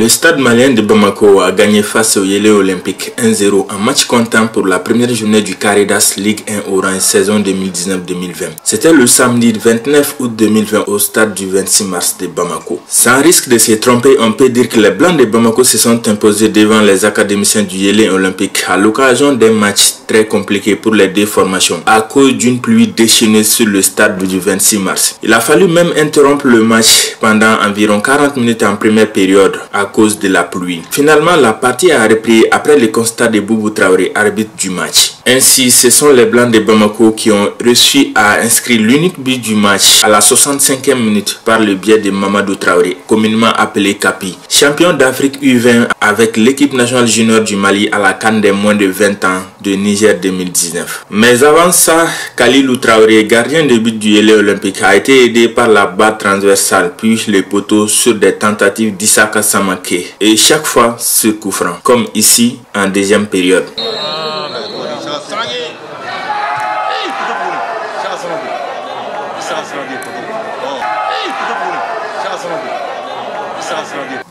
Le stade malien de Bamako a gagné face au Yélé Olympique 1-0 en match comptant pour la première journée du Caridas Ligue 1 Orange saison 2019-2020. C'était le samedi 29 août 2020 au stade du 26 mars de Bamako. Sans risque de se tromper, on peut dire que les Blancs de Bamako se sont imposés devant les académiciens du Yélé Olympique à l'occasion d'un match très compliqué pour les deux formations à cause d'une pluie déchaînée sur le stade du 26 mars. Il a fallu même interrompre le match pendant environ 40 minutes en première période à cause de la pluie. Finalement, la partie a repris après le constat de Boubou Traoré, arbitre du match. Ainsi, ce sont les Blancs de Bamako qui ont réussi à inscrire l'unique but du match à la 65e minute par le biais de Mamadou Traoré, communément appelé Kapi, champion d'Afrique U20 avec l'équipe nationale junior du Mali à la CAN des moins de 20 ans de Niger 2019. Mais avant ça, Kalilou Traoré, gardien de but du Yélé Olympique, a été aidé par la barre transversale puis les poteaux sur des tentatives d'Issaka Samake et chaque fois sur coup franc, comme ici en deuxième période.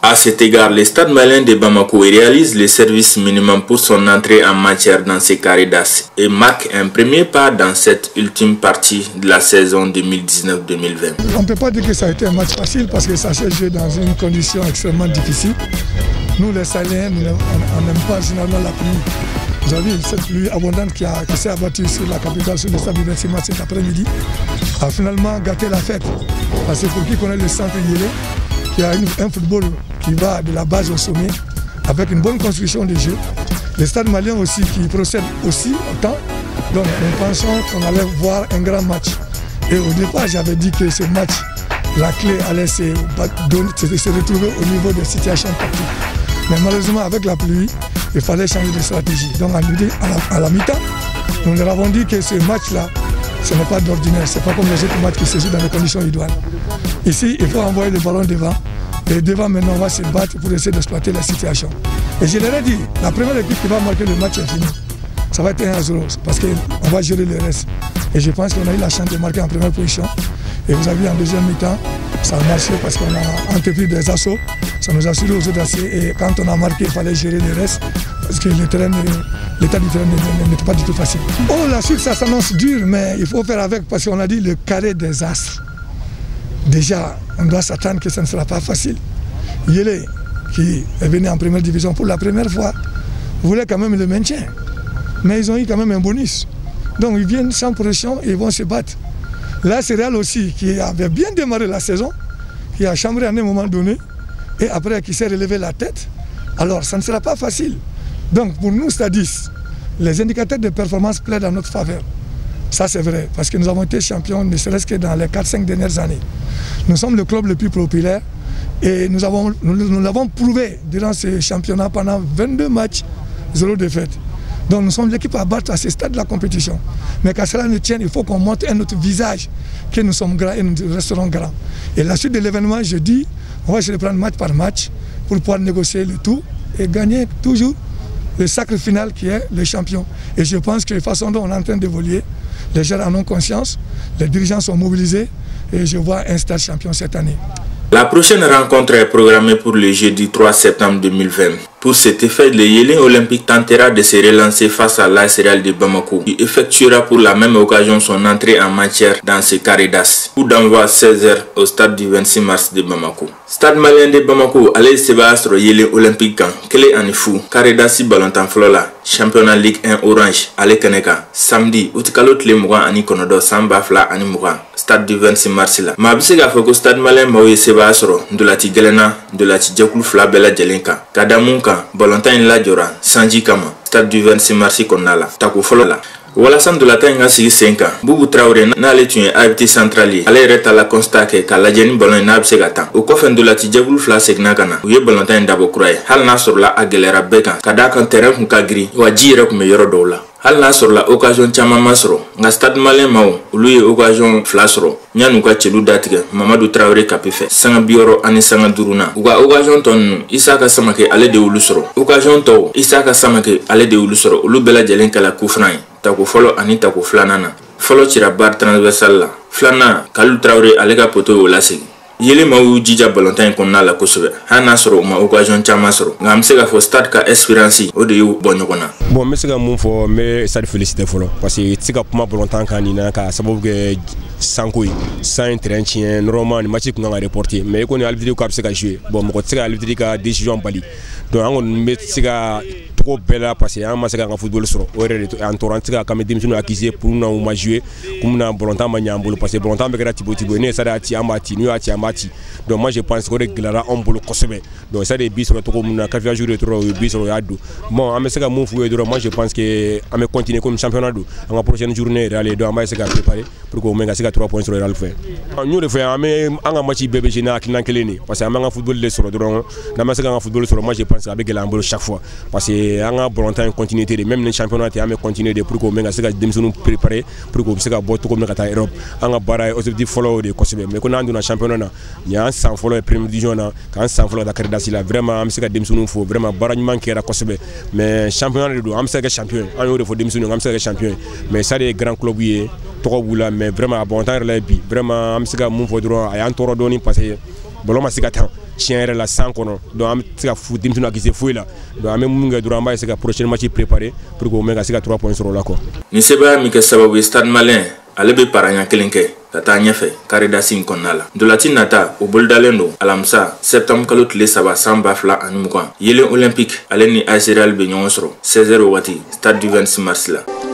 À cet égard, le stade malien de Bamako réalise le service minimum pour son entrée en matière dans ces Caridas et marque un premier pas dans cette ultime partie de la saison 2019-2020. On ne peut pas dire que ça a été un match facile parce que ça s'est joué dans une condition extrêmement difficile. Nous les Saliens, on n'aime pas généralement la pluie. Vous avez vu cette pluie abondante qui s'est abattue sur la capitale, sur le stade du 26 mars cet après-midi, a finalement gâté la fête. Parce que pour qui connaît le centre Yélé, qui a un football qui va de la base au sommet, avec une bonne construction de jeu. Le stade malien aussi qui procède aussi autant. Donc nous pensons qu'on allait voir un grand match. Et au départ, j'avais dit que ce match, la clé allait se retrouver au niveau des situations tactiques. Mais malheureusement, avec la pluie, il fallait changer de stratégie. Donc à la mi-temps, nous leur avons dit que ce match-là, ce n'est pas d'ordinaire, ce n'est pas comme les autres matchs qui se jouent dans les conditions idoines. Ici, il faut envoyer le ballon devant. Et devant, maintenant, on va se battre pour essayer d'exploiter la situation. Et je leur ai dit, la première équipe qui va marquer le match est finie. Ça va être 1-0 parce qu'on va gérer le reste. Et je pense qu'on a eu la chance de marquer en première position. Et vous avez vu en deuxième mi-temps, ça a marché parce qu'on a entrepris des assauts. Ça nous a assuré aux autres assauts. Et quand on a marqué, il fallait gérer le reste. Parce que l'état du terrain n'était pas du tout facile. Oh, la suite, ça s'annonce dur, mais il faut faire avec parce qu'on a dit le carré des astres. Déjà, on doit s'attendre que ça ne sera pas facile. Yélé, qui est venu en première division pour la première fois, voulait quand même le maintien. Mais ils ont eu quand même un bonus. Donc ils viennent sans pression et ils vont se battre. Là, c'est Real aussi, qui avait bien démarré la saison, qui a chambré à un moment donné, et après qui s'est relevé la tête. Alors, ça ne sera pas facile. Donc pour nous, Stadis, les indicateurs de performance plaident en notre faveur. Ça c'est vrai, parce que nous avons été champions ne serait-ce que dans les 4-5 dernières années. Nous sommes le club le plus populaire et nous l'avons prouvé durant ce championnat pendant 22 matchs, 0 défaite. Donc nous sommes l'équipe à battre à ce stade de la compétition. Mais qu'à cela ne tienne, il faut qu'on montre un autre visage, que nous sommes grands et nous resterons grands. Et la suite de l'événement, je dis, on va essayer de prendre match par match pour pouvoir négocier le tout et gagner toujours le sacre final qui est le champion. Et je pense que de la façon dont on est en train d'évoluer, les gens en ont conscience, les dirigeants sont mobilisés et je vois un stade champion cette année. La prochaine rencontre est programmée pour le jeudi 3 septembre 2020. Pour cet effet, le Yélé Olympique tentera de se relancer face à l'AS Real de Bamako, qui effectuera pour la même occasion son entrée en matière dans ce Caridas. Coup d'envoi 16h au stade du 26 mars de Bamako. Stade malien de Bamako, allez Sebastro Yélé Olympique, Kele Anifou, Caridas Balantan Flola, Championnat Ligue 1 Orange, Ale Kaneka, samedi, Utikalo Tlemouran Ani Konodo, Samba Fla Ani Mouran, stade du 26 mars là. Mabisega Foko stade malien Maouye Sebastro, de la Tigelena, de la Tidjakul Fla Bella Jelenka, Kadamunka, Balantan Ladjora, Sanji Kama, stade du 26 mars Konala, Taku Folola. Walasan de la Tanga Sigi Senka, Boubou Traoré n'allait tuer habité centralier, allait rester à la constate que la Jenny Ballon n'a pas au coffin de la Tidjabul Fla Segnagana, où est Balantan d'Abokroy, Halna sur la Aguilera Beka, Kadaka terrain Kagri, ou à Jirek Meyorodola. Halna sur la occasion Chama Masro, nga stade malin Mao, ou lui occasion Flasro, Nyanuka Chelou Datige, Mamadou Traoré Kapife, Sanga Bioro Ani Sanga Duruna, ou occasion ton Isaka Samake allait de Ulusro, occasion to Isaka Samake allait de Ulusro, Ulubela Jelenka la Koufrain. Tako folo ani tako flanana. Folo tira bar transversal la. Flana Kalou Traoré alega poto o lasegi. yele ma yu jija balontan ko na la kosebe hana soro ma occasion chama soro ngam se ga fo stade ka Espérance o de yu bonyokona bon me se ga mun fo me stade féliciter folo parce que tika kuma balontan kan ni na ka sababu ge sanko sans entretien normalement match ko nga reporter mais ko ni alvideo ka se ga jouer bon mo ko tika alvideo ka décision bali donc on me tika trop bella parce que en masaka football soro o re en torantika ka me dimsunu acquise pour na ma jouer comme na balontan ma nyambulu parce que balontan be ga tibo ne ça da ti amati nu ati amati donc moi je pense que régulièrement on bolo kosebe donc ça des bis sur to comme na ka via jouer trop bis sur yadu bon amesaka mon fou moi je pense que on va continuer comme championnat do en la prochaine journée aller do amba se préparer pour que on menga 3 points sur le fait nous le fait en match BBG na kinankeleni parce que en football le sur do na masaka en football sur moi je pense avec la mbolo chaque fois parce que en volontaire continuité même le championnat et on continuer de pour que on menga se demsonu préparer pour que on se ga boto comme na ta Europe en bara objectif follow de kosebe mais qu'on a dans championnat na nya sans follow première division na quand sans follow da carrière là vraiment am se ga demsonu fo vraiment bara ñu manquer la kosebe mais championnat de do am se ga champion en euro fo demsonu am se ga champion mais ça des grands clubs yi to bula mais vraiment bon temps la bi vraiment am se ga mun fo droit ay antoro doni parce que bolo ma se ga temps chien la sans kono donc am se ga fou demsonu akise fo là donc am mun ga droit am se ga prochain match préparé pour que on menga se ga 3 points sur là quoi ni seba mi ke sababu Stade Malien alebe paranya kelenke tata nyefe karida sin konala de la tinata o boldalendo alamsa septembre kalo tile saba samba fla anumukwa yele olympique aleni AS Real be nyonsro 16h wati stade du 26 mars la